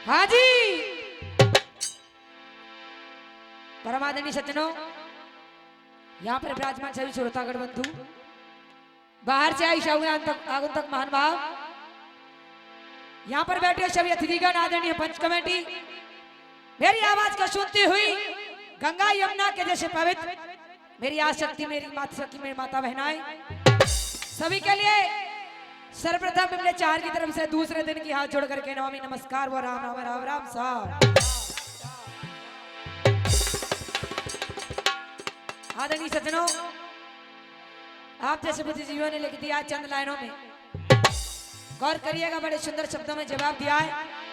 हाँ जी परमादरणीय सज्जनों, यहाँ पर विराजमान सभी श्रोतागण बंधु, बाहर से आई आगंतुक महान भाव, यहाँ पर बैठे सभी अतिथिगण, आदरणीय पंच कमेटी, मेरी आवाज को सुनती हुई गंगा यमुना के जैसे पवित्र मेरी आशक्ति, मेरी माता शक्ति, मेरी माता बहनाएं, सभी के लिए सर्वप्रथम हमने चार की तरफ से दूसरे दिन की हाथ जोड़ करके नवमी नमस्कार वो राम राम राम राम साहब। आदरणीय सज्जनों, आप जैसे बुद्धिजीवियों ने लिख दिया चंद लाइनों में, गौर करिएगा, बड़े सुंदर शब्दों में जवाब दिया है।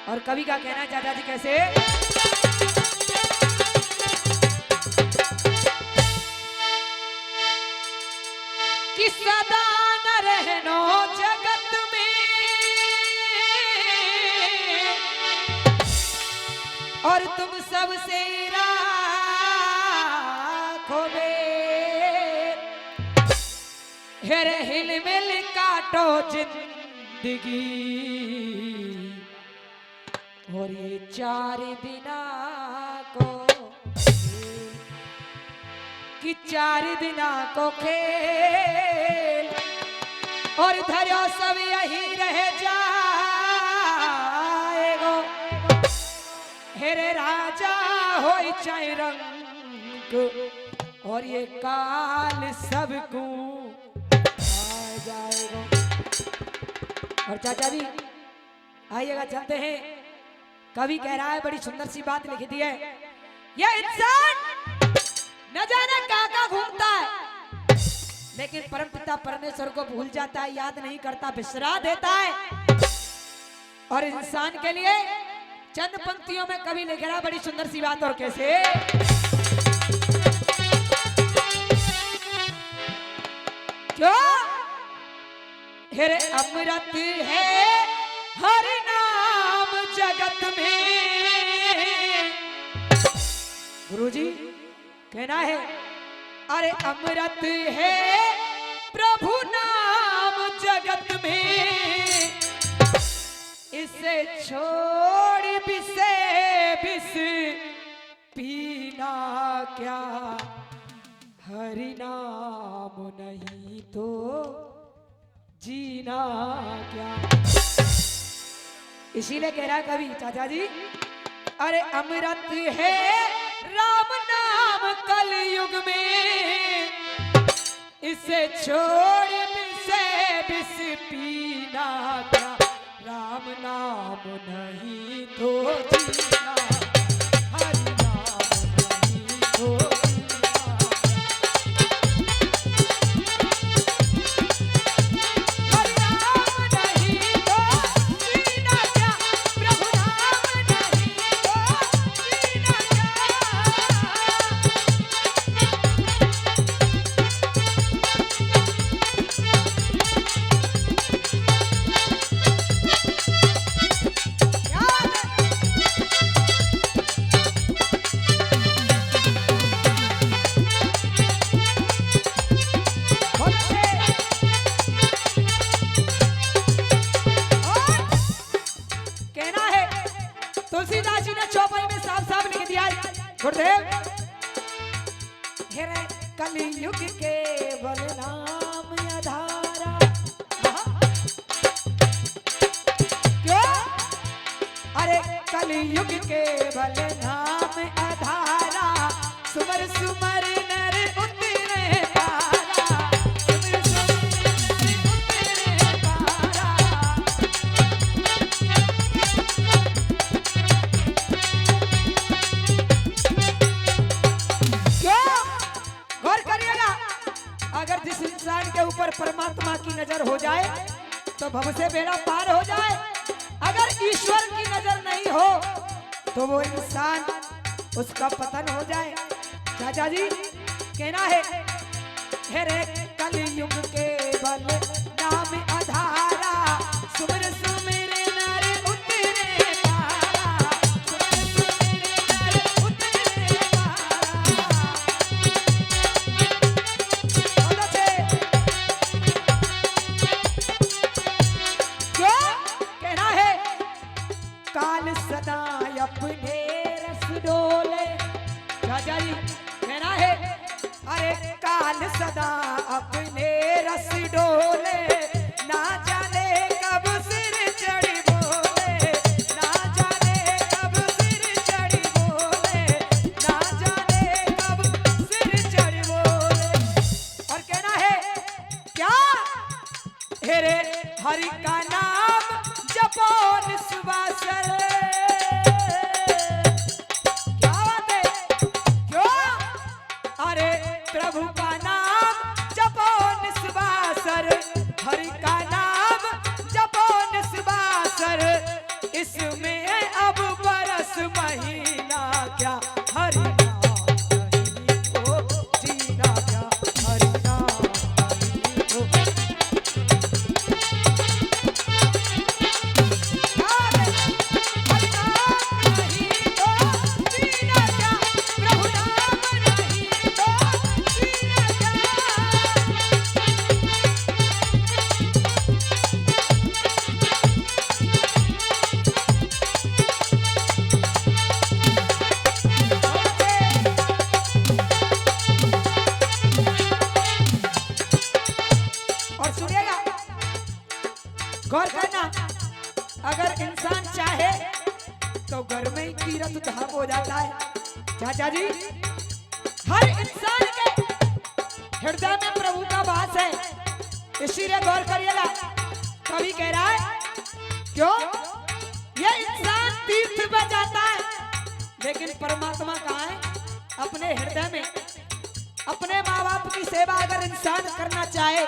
और कवि का कहना है चाचा जी कैसे, कि सदा न रहनो जगत में और तुम सबसे राखो बेर, हेरे हिल मिल काटो जिंदगी और ये चार दिना को, कि चार दिना को खेल और धरो सब यही रह जाएगो, हेरे राजा हो चाहे रंग और ये काल सबको आ जाएगा। और चाचा जी आइएगा, चलते हैं। कवि कह रहा है, बड़ी सुंदर सी बात लिखी दी है, ये इंसान न जाने कहाँ घूमता है, लेकिन परमपिता परमेश्वर को भूल जाता है, याद नहीं करता, बिसरा देता है। और इंसान के लिए चंद पंक्तियों में कवि लिख रहा, बड़ी सुंदर सी बात, और कैसे, क्यों हेरे अमृत है हर नाम जगत में, गुरुजी कहना है, अरे अमृत है प्रभु नाम जगत में, इसे छोड़ बिसे बिस पीना क्या, हरि नाम नहीं तो जीना क्या। इसीलिए कह रहा है कवि चाचा जी, अरे अमृत है राम नाम कलयुग में, इसे छोड़ बिसे बिस पीना क्या, राम नाम नहीं तो जीना, हरि नाम नहीं तो गुरुदेव, हेरे कलयुग के बलनाम आधारा, क्यों अरे कलयुग के बलनाम आधारा, सुमर सुमर नर उतरे पारा, अगर जिस इंसान के ऊपर परमात्मा की नजर हो जाए तो भव से बेड़ा पार हो जाए। अगर ईश्वर की नजर नहीं हो तो वो इंसान उसका पतन हो जाए। चाचा जी कहना है, हेरे कलयुग के बल नाम आधारा, सुमिर सुमिर नर उतरे पारा, सुमिर सुमिर नर उतरे पारा। बहुत अच्छे। क्यों कहना है, काल सदा अपने रस डोले। राजा जी कहना है, अरे काल सदा अपने रस डोले, ना जाने कब सिर चढ़ी बोले, ना जाने कब सिर चढ़ी बोले, ना जाने कब सिर चढ़ी बोले। और कहना है क्या, हेरे हरि का नाम जपो निस्वासर। क्या बात है, क्यों, अरे प्रभु का नाम जपो निस्वासर, हरि का नाम जपो निस्वासर। इसमें अब बरस महीना क्या, हरि नाम नहीं हो जीना क्या, हरि नाम नहीं हो। हरि नाम नहीं हो जीना क्या, प्रभु नाम नहीं हो जीना क्या। और सुनिएगा, गौर करना, अगर इंसान चाहे तो घर में ही तीरथ धाम हो जाता है। चाचा जी हर इंसान के हृदय में प्रभु का वास है, इसीलिए गौर करिएगा। कवि कह रहा है, क्यों, ये इंसान तीर्थ में जाता है लेकिन परमात्मा कहाँ है, अपने हृदय में। अपने माँ बाप की सेवा अगर इंसान करना चाहे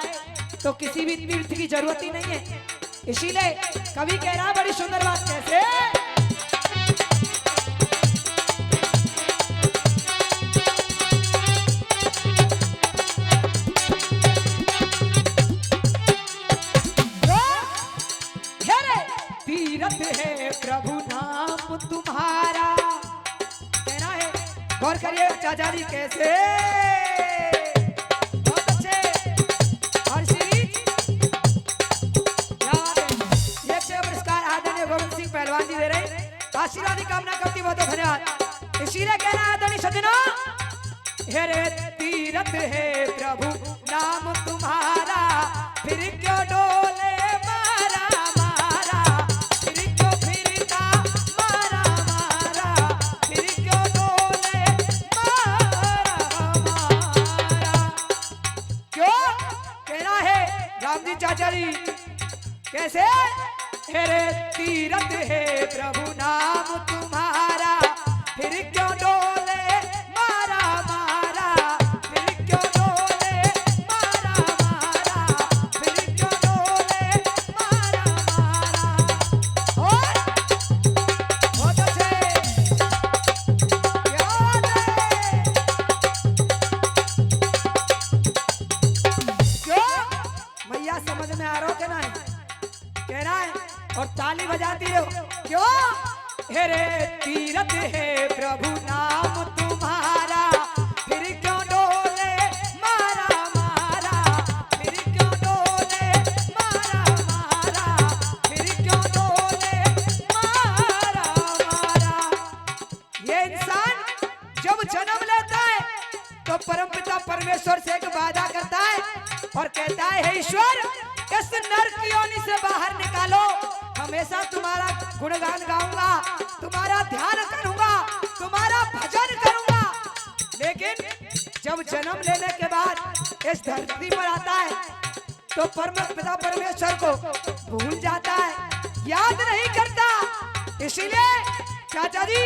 तो किसी भी तीर्थ की जरूरत ही नहीं है। इसीलिए कवि कह रहा है, बड़ी सुंदर बात, कैसे, तीरथ है प्रभु नाम तुम्हारा। कहना है, गौर करिए चाचा जी कैसे, बहुत अच्छे। और श्री पुरस्कार आदरणीय गोविंद सिंह पहलवान जी दे रहे, आशीर्वाद की कामना करती, बहुत बहुत धन्यवाद। इसीलिए कहना है आदरणीय सज्जनों, हेरे तीरथ है प्रभु नाम तुम्हारा, फिर क्यों डोले मारा मारा, फिर क्यों फिरता मारा मारा, फिर क्यों डोले मारा मारा। क्यों कहना है राम जी चाचा जी कैसे, हेरे तीरथ है प्रभु नाम तुम्हारा, फिर क्यों डोले मारा मारा, फिर क्यों डोले मारा मारा, फिर क्यों डोले मारा मारा। और बहुत अच्छे, क्या बात है, क्यों मैया समझ में आ रहा हो, कहना है, कहना है, और ताली बजाती रहो। क्यों, हेरे तीरथ है प्रभु नाम तुम्हारा, फिर क्यों डोले मारा मारा, फिर क्यों डोले मारा मारा, फिर क्यों डोले मारा मारा। ये इंसान जब जन्म लेता है तो परमपिता परमेश्वर से एक वादा करता है और कहता है, हे ईश्वर, इस नरक योनि से बाहर निकालो, हमेशा तुम्हारा गुणगान गाऊंगा, तुम्हारा ध्यान करूंगा, तुम्हारा भजन करूंगा। लेकिन जब जन्म लेने के बाद इस धरती पर आता है तो परमपिता परमेश्वर को भूल जाता है, याद नहीं करता। इसीलिए चाचा जी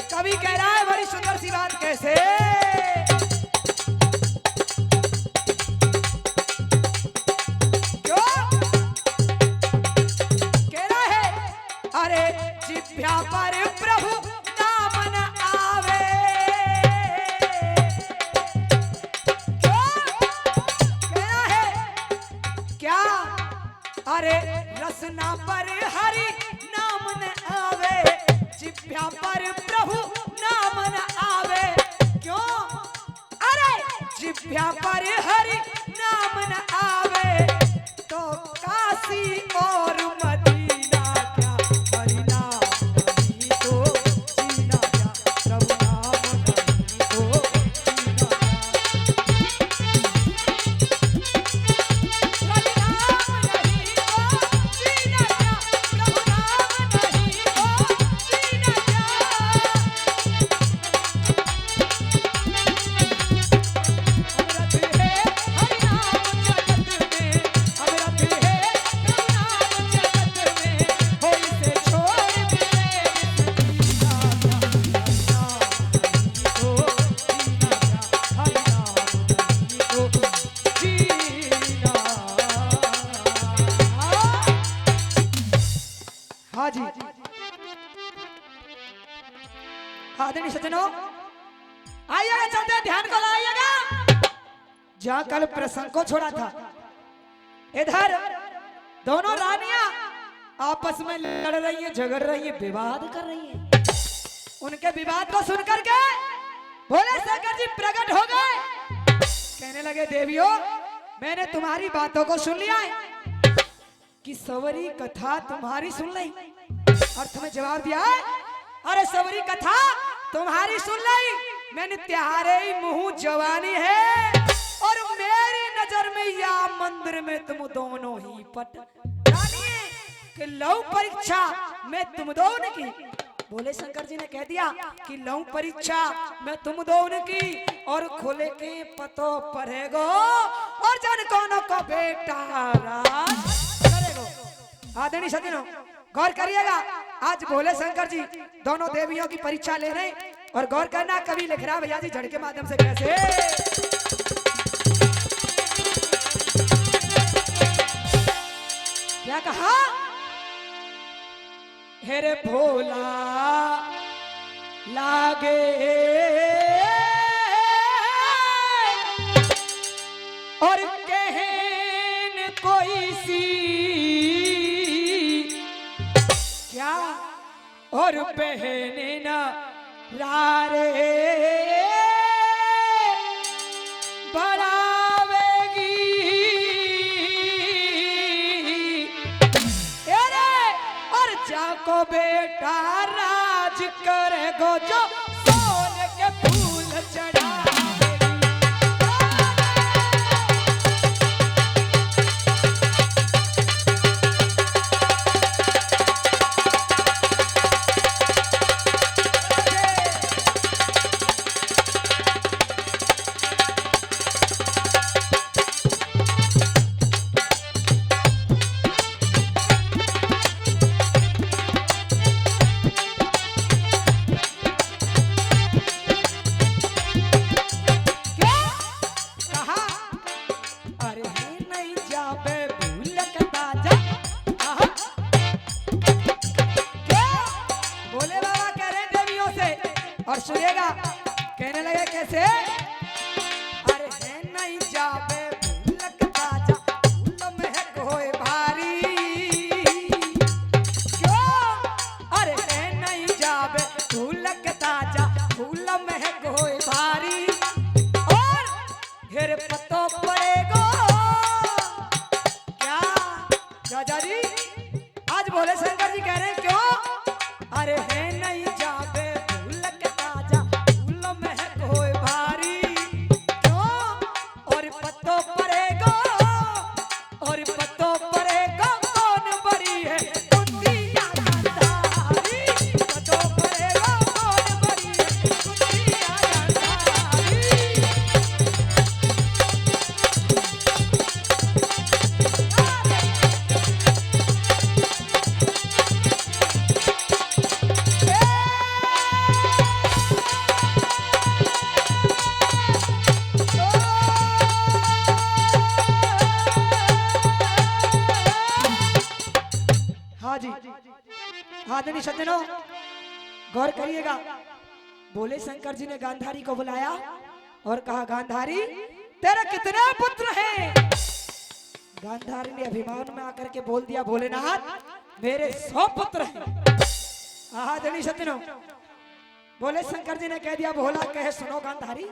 कवि कह रहा है, बड़ी सुंदर सी बात, कैसे, अरे रसना पर हरि नाम न आवे, जिभ्या पर प्रभु नाम न आवे। क्यों? अरे जिभ्या पर हरि नाम न आवे, तो काशी और मदीना क्या हरि नाम नहीं तो जीना क्या, प्रभु नाम नहीं तो जीना क्या। हरि नाम नहीं तो जीना क्या, प्रभु नाम नहीं तो जीना क्या। अमृत है हरि नाम जगत में, अमृत है प्रभु नाम जगत में, हो इसे छोड़ मिले जीना क्या, हरि नाम नहीं तो जीना क्या, हरि नाम नहीं तो जीना। हाँ जी, आदरणीय सज्जनों, आइएगा, चलते हैं, ध्यान को लाइएगा। जहाँ कल प्रसंग को छोड़ा था, इधर दोनों रानियां आपस में लड़ रही हैं, झगड़ रही हैं, विवाद कर रही हैं। उनके विवाद को सुनकर के भोले शंकर जी प्रकट हो गए। कहने लगे, देवियों, मैंने तुम्हारी बातों को सुन लिया है कि सवरी कथा तुम्हारी सुन ली। और तुम्हें जवाब दिया है, अरे सवरी कथा तुम्हारी सुन ली, मैंने तुम्हारे ही मुंह जवानी है, और मेरी नजर में या मंदिर में तुम दोनों ही पट जानिए कि लव परीक्षा में तुम दोनों की। भोले शंकर जी ने कह दिया कि लव परीक्षा में तुम दोनों की, और खोले के पतो पड़ेगो, और जन कोनो को बेटा राज करेगो। आदरणीय सज्जनों, गौर करिएगा, आज भोले शंकर जी दोनों देवियों की परीक्षा ले रहे हैं। और गौर करना, कवि लिख रहा भैया जी झड़ के माध्यम से कैसे। क्या कहा? हेरे भोला लागे और कहन कोई सी, क्या और बहने ना रारे बढ़ावेगी, और जाको बेटा राज करेगो, जो सोने के फूल चढ़ावेगी। और सुनिएगा, कहने लगे कैसे। अरे है नहीं जावे भूलक ताजा, भूल महक होए भारी। क्यों? अरे है नहीं जावे भूलक ताजा, भूल महक होए भारी, और हेर पतो पड़ेगो। क्या राजा जी आज भोले शंकर जी कह रहे हैं, क्यों? अरे है नहीं जावे आदरणीय सज्जनों, गौर करिएगा, भोले शंकर जी ने गांधारी को बुलाया और कहा, गांधारी तेरे कितने पुत्र हैं? गांधारी ने अभिमान में आकर के बोल दिया, भोलेनाथ मेरे 100 पुत्र हैं। आहा जनी सत्नो बोले, शंकर जी ने कह दिया, भोला कहे सुनो गांधारी।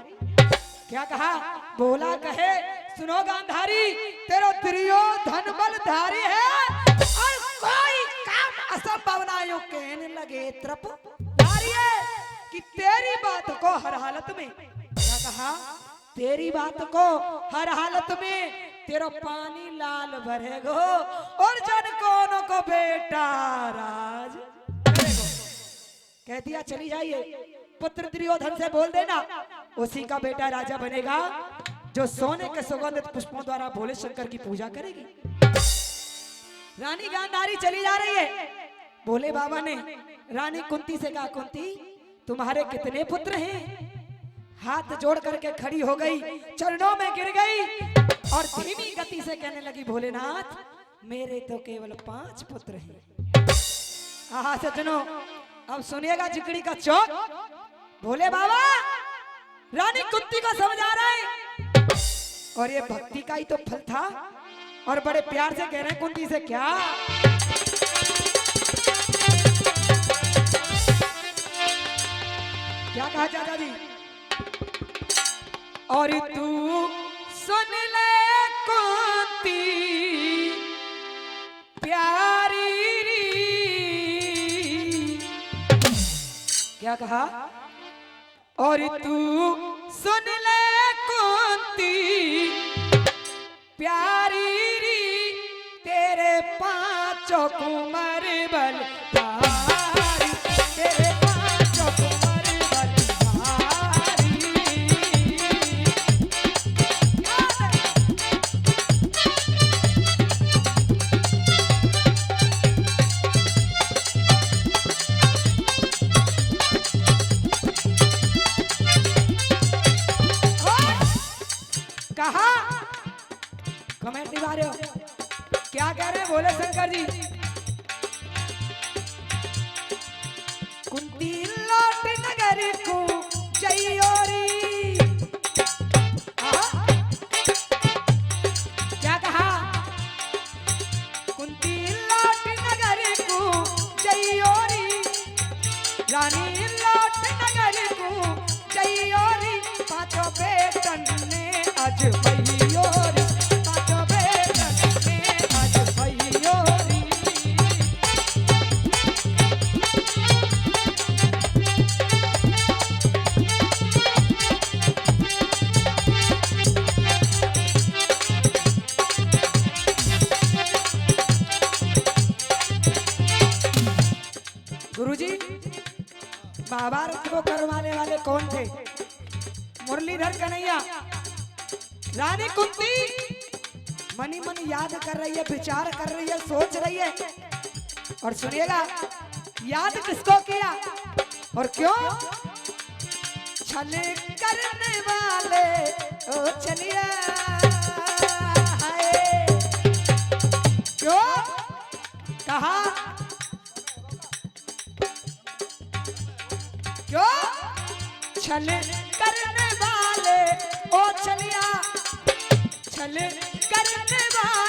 क्या कहा? भोला कहे सुनो गांधारी, तेरा दुर्योधन बलधारी है और कोई काम असंभव ना यूं कहने लगे त्रप धारी है कि तेरी बात को हर हालत में, क्या कहा? तेरी बात को हर हालत में तेरा पानी लाल भरेगो और जन कोनो को बेटा राज करेगो। कह दिया चली जाइए, पुत्र दुर्योधन से बोल देना उसी का बेटा राजा बनेगा जो सोने के सुगंधित पुष्पों द्वारा भोले शंकर की पूजा करेगी। रानी गांधारी चली जा रही है। भोले बाबा ने रानी कुंती से कहा, कुंती तुम्हारे कितने पुत्र हैं? हाथ जोड़ करके खड़ी हो गई, चरणों में गिर गई और धीमी गति से कहने लगी, भोलेनाथ मेरे तो केवल 5 पुत्र हैं। आहा सज्जनों, अब सुनिएगा जिकड़ी का चौक। भोले बाबा रानी कुंती को समझा रहे और ये भक्ति का ही तो फल था। और बड़े प्यार से कह रहे हैं कुंती से, क्या क्या कहा चाचा जी? और तू सुन ले कुंती प्यारी री, क्या कहा? और तू सुन ले कुंती प्यारी री, तेरे 5 कुंवर बल भारी, तेरे 5 कुंवर बल भारी। कहा कमेंट निभा रहे हो, क्या कह रहे हैं भोले शंकर जी? कुंती लौट नगर को जयोरी, क्या कहा? कुंती लौट नगर को जयोरी, रानी लौट नगर को जयोरी, 5 बेटन ने आज भैयोरी, 5 बेटन ने आज भैयोरी। गुरुजी महाभारत को करवाने वाले कौन थे? मुरलीधर कन्हैया। रानी कुंती मनी मन याद कर रही है, विचार कर रही है, सोच रही है। और सुनिएगा याद किसको किया और क्यों? छल करने वाले ओ चलिए, क्यों कहा? क्यों? छल करने वाले ओ चलिया, छल करने वाले